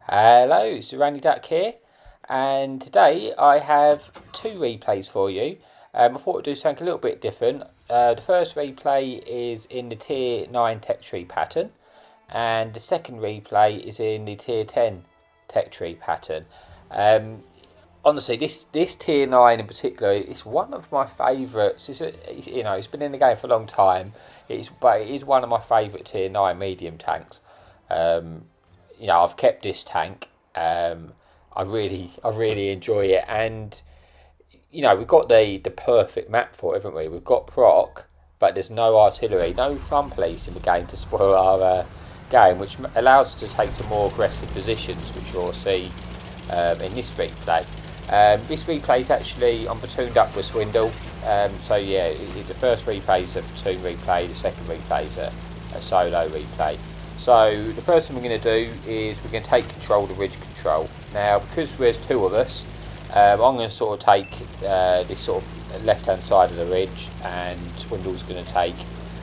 Hello, it's Randy Duck here, and today I have two replays for you. I thought I'd do something a little bit different. The first replay is in the Tier 9 Tech Tree pattern, and the second replay is in the Tier 10 Tech Tree pattern. Honestly, this Tier 9 in particular is one of my favourites. It's been in the game for a long time. But it is one of my favourite Tier 9 medium tanks. I've kept this tank. I really enjoy it, and we've got the perfect map for it, haven't we? We've got proc, but there's no artillery, no fun police in the game to spoil our game, which allows us to take some more aggressive positions, which you'll see in this replay. This replay is actually on platooned up with Swindle. The first replay is a platoon replay, the second replay is a solo replay. So the first thing we're going to do is we're going to take control of the ridge control. Now, because there's two of us, I'm going to sort of take this sort of left-hand side of the ridge, and Swindle's going to take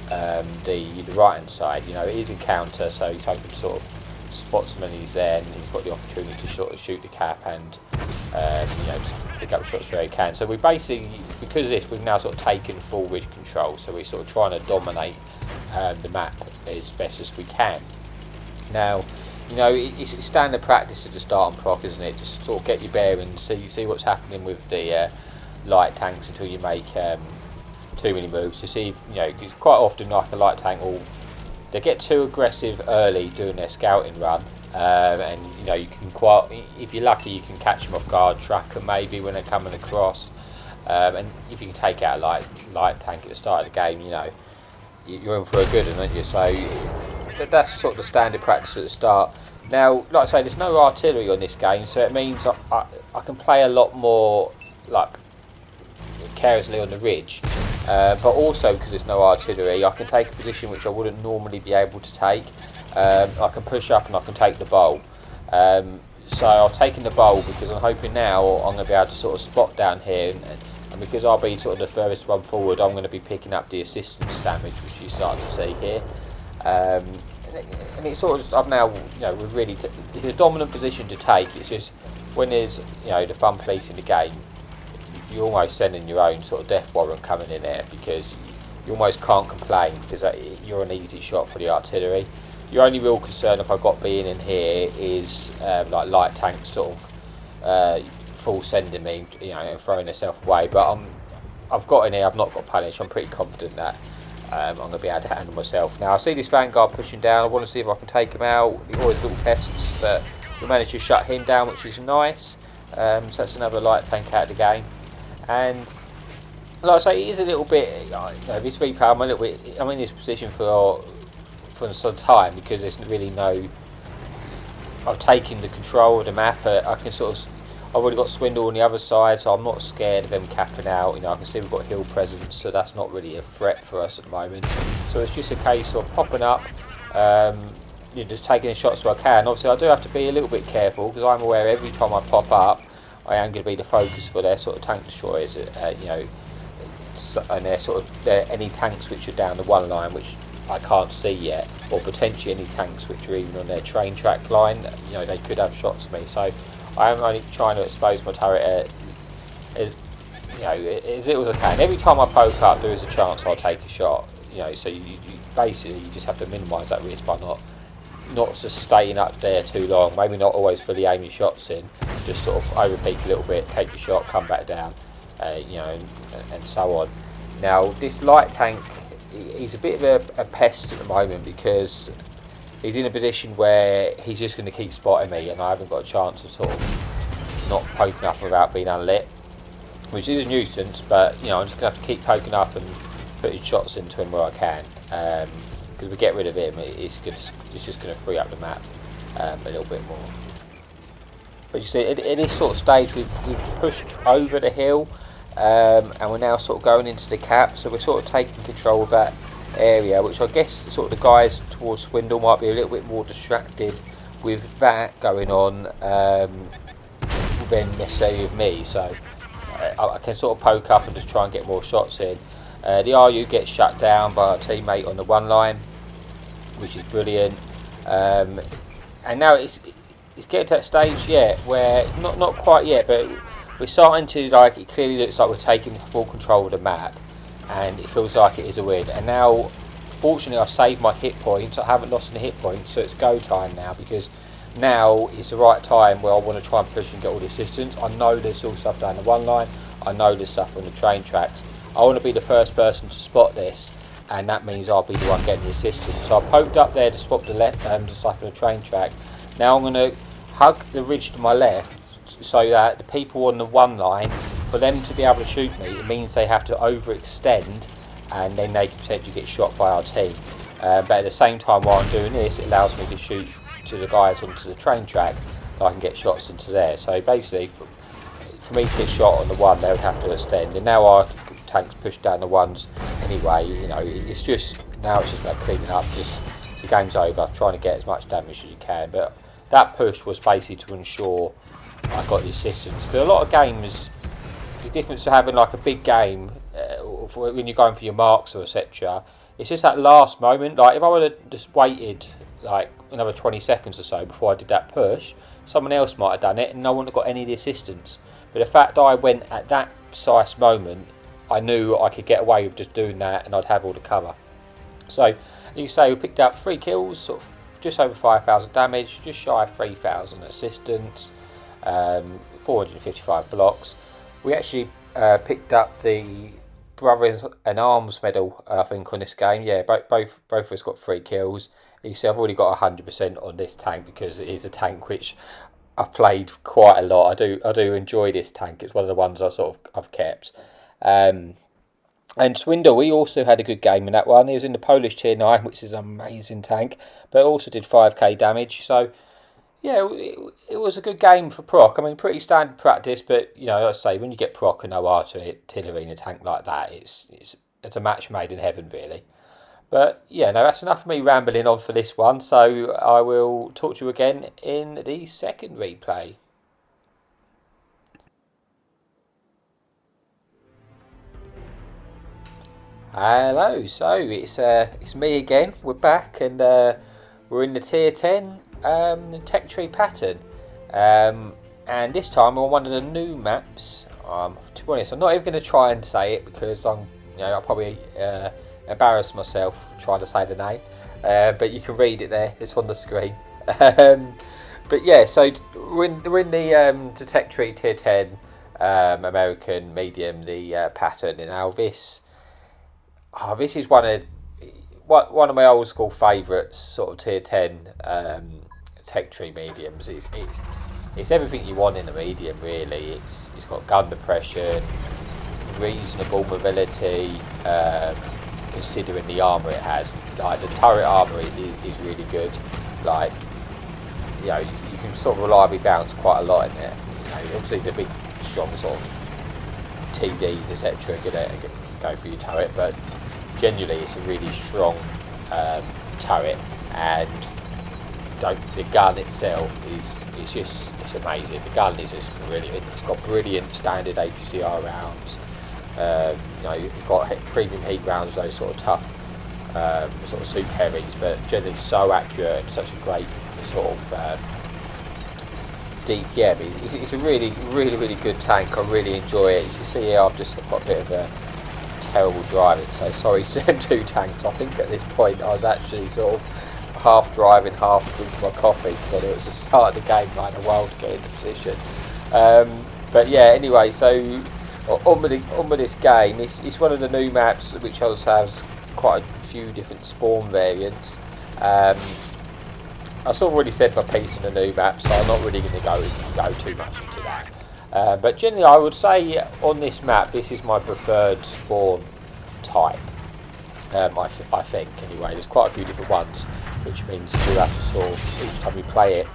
the right-hand side. It is in counter, so he's hoping to sort of spot some enemies there, and he's got the opportunity to sort of shoot the cap and just pick up shots where he can. So we basically, because of this, we've now sort of taken full ridge control. So we're sort of trying to dominate the map as best as we can. Now, it's standard practice at the start on proc, isn't it? Just sort of get your bearings, see what's happening with the light tanks until you make too many moves. To see, because quite often, like a light tank they get too aggressive early doing their scouting run, and you can if you're lucky, you can catch them off guard, track them maybe when they're coming across, and if you can take out a light tank at the start of the game, you're in for a good one, aren't you? So that's sort of the standard practice at the start. Now, like I say, there's no artillery on this game, so it means I can play a lot more carelessly on the ridge, but also because there's no artillery, I can take a position which I wouldn't normally be able to take. I can push up and I can take the bowl. So I've taken the bowl because I'm hoping now I'm going to be able to sort of spot down here, and because I'll be sort of the furthest one forward, I'm going to be picking up the assistance damage, which you're starting to see here. And it's sort of, I've now, we've really, it's a dominant position to take. It's just when there's, the fun police in the game, you're almost sending your own sort of death warrant coming in there, because you almost can't complain because you're an easy shot for the artillery. Your only real concern, if I got being in here, is like light tanks sort of full sending me, and throwing themselves away. But I've got in here, I've not got punished. I'm pretty confident that I'm going to be able to handle myself. Now I see this Vanguard pushing down. I want to see if I can take him out. Always little tests, but we managed to shut him down, which is nice. So that's another light tank out of the game. And like I say, it is a little bit, this replay, I'm in this position for some time because there's really no, I've taken the control of the map. I can sort of, I've already got Swindle on the other side, so I'm not scared of them capping out. I can see we've got hill presence, so that's not really a threat for us at the moment. So it's just a case of popping up, just taking the shots where I can. Obviously I do have to be a little bit careful, because I'm aware every time I pop up I am going to be the focus for their sort of tank destroyers, and they're any tanks which are down the one line, which I can't see yet, or potentially any tanks which are even on their train track line, they could have shots at me. So I am only trying to expose my turret as little as I can. Every time I poke up, there is a chance I'll take a shot. So you basically you just have to minimise that risk by not just staying up there too long. Maybe not always fully aim your shots in. Just sort of over-peak a little bit, take your shot, come back down, and so on. Now this light tank, he's a bit of a pest at the moment because he's in a position where he's just going to keep spotting me, and I haven't got a chance of sort of not poking up without being unlit, which is a nuisance. But I'm just going to have to keep poking up and putting shots into him where I can, because if we get rid of him, it's just going to free up the map a little bit more. But you see, at this sort of stage, we've pushed over the hill, and we're now sort of going into the cap, so we're sort of taking control of that area, which I guess sort of the guys towards Swindle might be a little bit more distracted with that going on than necessarily with me. So I can sort of poke up and just try and get more shots in. The RU gets shut down by our teammate on the one line, which is brilliant. And now it's getting to that stage yet where not quite yet, but we're starting to, like, it clearly looks like we're taking full control of the map, and it feels like it is a win. And now, fortunately, I've saved my hit points. I haven't lost any hit points, so it's go time now, because now is the right time where I want to try and push and get all the assistance. I know there's still stuff down the one line. I know there's stuff on the train tracks. I want to be the first person to spot this, and that means I'll be the one getting the assistance. So I poked up there to spot the the stuff on the train track. Now I'm going to hug the ridge to my left, so that the people on the one line, for them to be able to shoot me, it means they have to overextend, and then they can potentially get shot by our team. But at the same time, while I'm doing this, it allows me to shoot to the guys onto the train track, and I can get shots into there. So basically, for me to get shot on the one, they would have to extend. And now our tanks push down the ones anyway. You know, it's just now it's just about cleaning up. Just the game's over, trying to get as much damage as you can. But that push was basically to ensure I got the assistance. But a lot of games, the difference to having like a big game when you're going for your marks or etc. It's just that last moment. Like if I would have just waited like another 20 seconds or so before I did that push, someone else might have done it and no one would have got any of the assistance. But the fact that I went at that precise moment, I knew I could get away with just doing that and I'd have all the cover. So you can say we picked up 3 kills, sort of just over 5,000 damage, just shy of 3,000 assistance, 455 blocks. We actually picked up the Brothers in Arms medal, I think, on this game. Yeah, both of us got 3 kills. You see, I've already got 100% on this tank because it is a tank which I've played quite a lot. I do enjoy this tank. It's one of the ones I've kept. And Swindle, we also had a good game in that one. He was in the Polish tier 9, which is an amazing tank, but also did 5k damage. So yeah, it was a good game for proc. I mean, pretty standard practice, but you know, I say when you get proc and no artillery in a tank like that, it's a match made in heaven, really. But yeah, no, that's enough of me rambling on for this one. So I will talk to you again in the second replay. Hello, so it's me again. We're back, and we're in the tier 10 tech tree pattern, and this time we're on one of the new maps. To be honest, I'm not even going to try and say it because I'll probably embarrass myself trying to say the name, but you can read it there. It's on the screen. But yeah, so we're in the tech tree tier 10 American medium, the pattern. And now this is one of my old school favourites, sort of tier 10 tech tree mediums. It's everything you want in a medium, really. It's got gun depression, reasonable mobility, considering the armour it has. Like the turret armour is really good. Like, you know, you can sort of reliably bounce quite a lot in there. You know, obviously the big strong sort of TDs etc. can go through your turret, but generally it's a really strong turret, and the gun itself it's amazing. The gun is just brilliant. It's got brilliant standard APCR rounds. You know, it's got premium heat rounds, those sort of tough sort of super heavies, but generally so accurate, such a great sort of deep. Yeah, but it's a really good tank. I really enjoy it. You see here, I've just got a bit of a terrible driving, so sorry CM2 tanks. I think at this point I was actually sort of half driving, half drinking my coffee because it was the start of the game, like a while to get into position. But yeah, anyway, so on with this game, it's one of the new maps which also has quite a few different spawn variants. I sort of already said my piece on the new map, so I'm not really going to go too much into that. But generally, I would say on this map, this is my preferred spawn type. I think anyway. There's quite a few different ones, which means you do have to sort of, each time you play it,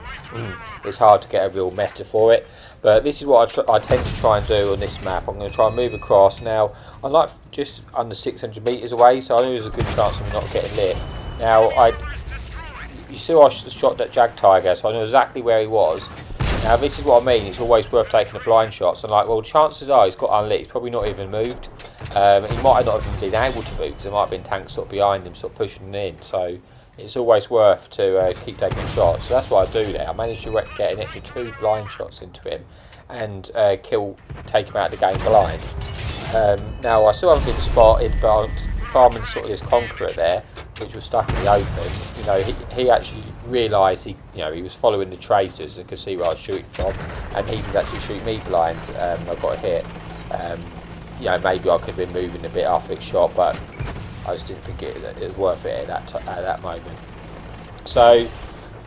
it's hard to get a real meta for it. But this is what I tend to try and do on this map. I'm going to try and move across. Now, I'm like just under 600 metres away, so I know there's a good chance of me not getting lit. Now, you saw I shot that Jag Tiger, so I know exactly where he was. Now, this is what I mean. It's always worth taking a blind shot. So I'm like, well, chances are he's got unlit. He's probably not even moved. He might not have even been able to move because there might have been tanks sort of behind him, sort of pushing him in. So it's always worth to keep taking shots. So that's what I do there. I managed to get an extra 2 blind shots into him and take him out of the game blind. Now I still haven't been spotted, but I'm farming sort of this Conqueror there, which was stuck in the open. You know, he actually realised he was following the tracers and could see where I was shooting from, and he could actually shoot me blind. I got a hit. Maybe I could have been moving a bit after it shot, but I just didn't think it was worth it at that moment. So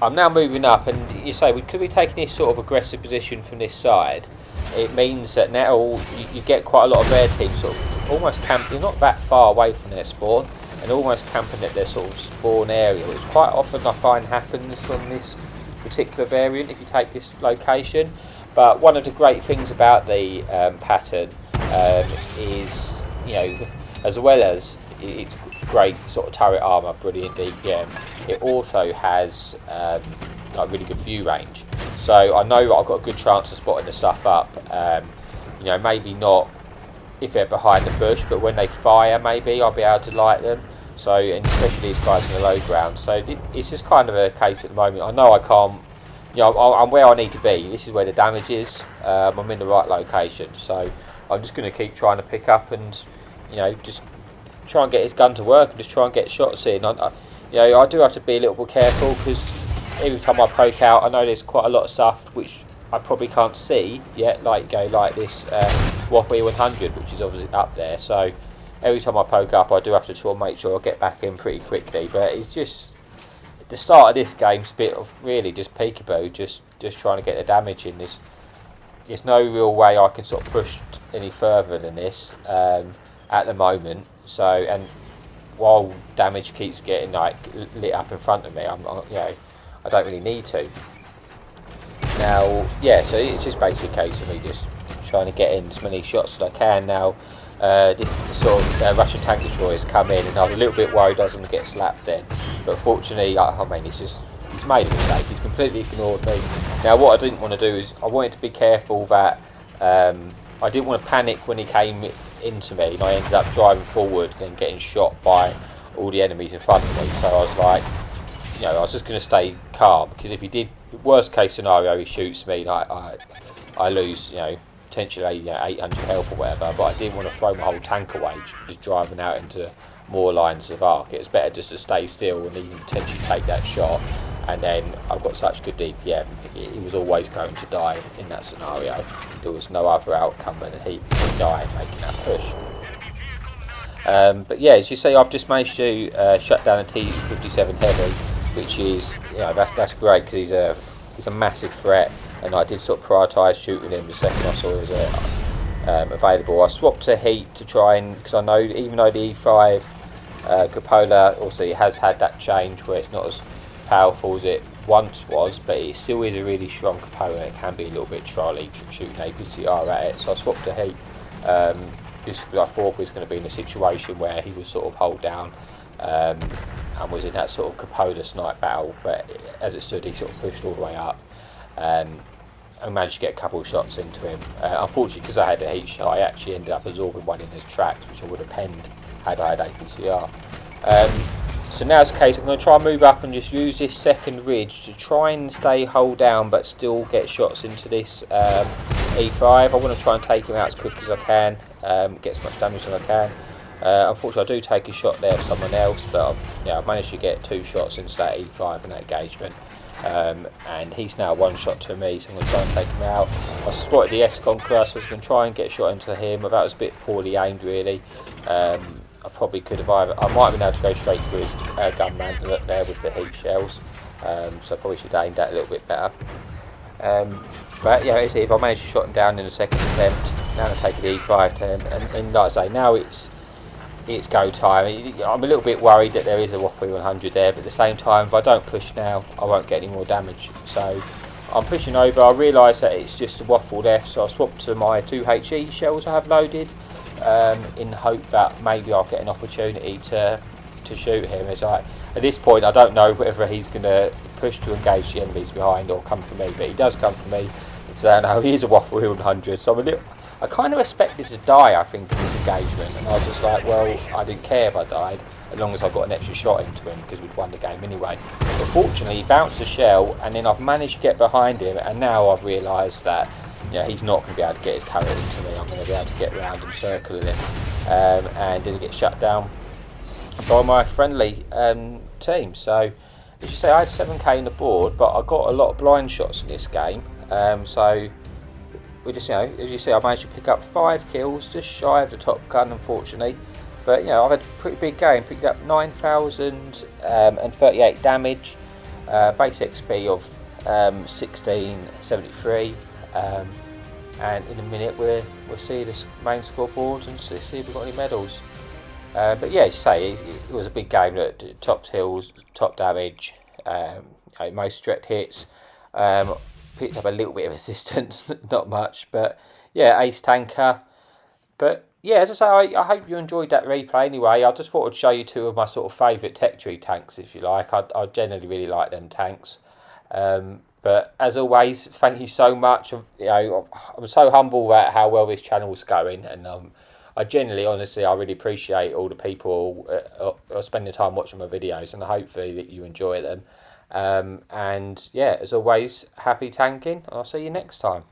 I'm now moving up, and you say we could be taking this sort of aggressive position from this side. It means that now you get quite a lot of their teams sort of almost camping, not that far away from their spawn, and almost camping at their sort of spawn area, which quite often I find happens on this particular variant if you take this location. But one of the great things about the Patton is, as well as it's great sort of turret armour, brilliant DPM, it also has really good view range. So I know that I've got a good chance of spotting the stuff up. Maybe not if they're behind the bush, but when they fire, maybe I'll be able to light them. So, and especially these guys in the low ground. So it's just kind of a case at the moment. I know I can't. I'm where I need to be. This is where the damage is. I'm in the right location. So I'm just going to keep trying to pick up and, just try and get his gun to work and just try and get shots in. I do have to be a little bit careful because every time I poke out, I know there's quite a lot of stuff which I probably can't see yet, like this Waffle 100, which is obviously up there. So every time I poke up, I do have to try and make sure I get back in pretty quickly. But it's just the start of this game's a bit of really just peekaboo, just trying to get the damage in. There's no real way I can sort of push any further than this at the moment. So, and while damage keeps getting lit up in front of me, I don't really need to. Now, so it's just basically a case of me just trying to get in as many shots as I can. Now, this sort of Russian tank destroyer's come in, and I was a little bit worried I was going to get slapped then. But fortunately, he's made a mistake. He's completely ignored me. Now, what I didn't want to do is I wanted to be careful that I didn't want to panic when he came into me, and I ended up driving forward, then getting shot by all the enemies in front of me. So I was like, I was just going to stay calm, because if he did, worst case scenario, he shoots me, I lose, potentially 800 health or whatever. But I didn't want to throw my whole tank away, just driving out into more lines of arc. It was better just to stay still and even potentially take that shot. And then I've got such good DPM, he was always going to die in that scenario. There was no other outcome than he die making that push. But yeah, as you see, I've just managed to shut down a T-57 Heavy, which is, that's great, because he's a massive threat, and I did sort of prioritise shooting him the second I saw he was available. I swapped to Heat to try and, because I know even though the E5 Cupola also has had that change where it's not as powerful as it once was, but it still is a really strong component. It can be a little bit trolly shooting APCR at it, so I swapped to Heat just because I thought we was going to be in a situation where he was sort of hold down and was in that sort of Cupola snipe battle, but as it stood he sort of pushed all the way up and managed to get a couple of shots into him. Unfortunately, because I had a heat shot, I actually ended up absorbing one in his tracks, which I would have penned had I had APCR. So now it's the case, I'm going to try and move up and just use this second ridge to try and stay hold down but still get shots into this E5. I want to try and take him out as quick as I can, get as much damage as I can. Unfortunately I do take a shot there of someone else, but I've managed to get 2 shots into that E5 in that engagement. And he's now 1 shot to me, so I'm going to try and take him out. I spotted the S-Conqueror, so I was going to try and get a shot into him, but that was a bit poorly aimed really. I probably could have I might have been able to go straight through his gun mantle there with the heat shells, so I probably should have aimed that a little bit better. But yeah, as if I managed to shot him down in the second attempt, now I'm taking the E5 turn, and like I say, now it's go time. I'm a little bit worried that there is a Waffle 100 there, but at the same time, if I don't push now, I won't get any more damage. So I'm pushing over. I realise that it's just a Waffle left, so I swapped to my 2 HE shells I have loaded, in hope that maybe I'll get an opportunity to shoot him. It's like, at this point I don't know whether he's going to push to engage the enemies behind or come for me, but he does come for me. So no, he is a Waffle 100, so I'm I kind of expected to die, I think, in this engagement, and I was just like, well, I didn't care if I died, as long as I got an extra shot into him, because we'd won the game anyway. But fortunately, he bounced the shell, and then I've managed to get behind him, and now I've realised that, you know, he's not going to be able to get his turret into me. I'm going to be able to get around and circling him, and didn't get shut down by my friendly team. So, as you say, I had 7k in the board, but I got a lot of blind shots in this game. So we just, you know, as you see, I managed to pick up 5 kills, just shy of the top gun, unfortunately. But, you know, I've had a pretty big game, picked up 9,038 damage, base XP of 1673, and in a minute we'll see this main scoreboard and see if we've got any medals. But yeah, as you say, it was a big game. That top kills, top damage, you know, most direct hits. Picked up a little bit of assistance, not much, but yeah, ace tanker. But yeah, as I say, I hope you enjoyed that replay anyway. I just thought I'd show you 2 of my sort of favourite tech tree tanks, if you like. I generally really like them tanks. But as always, thank you so much. You know, I'm so humble at how well this channel's going, and I generally, honestly, I really appreciate all the people who are spending time watching my videos, and hopefully that you enjoy them. And yeah, as always, happy tanking. I'll see you next time.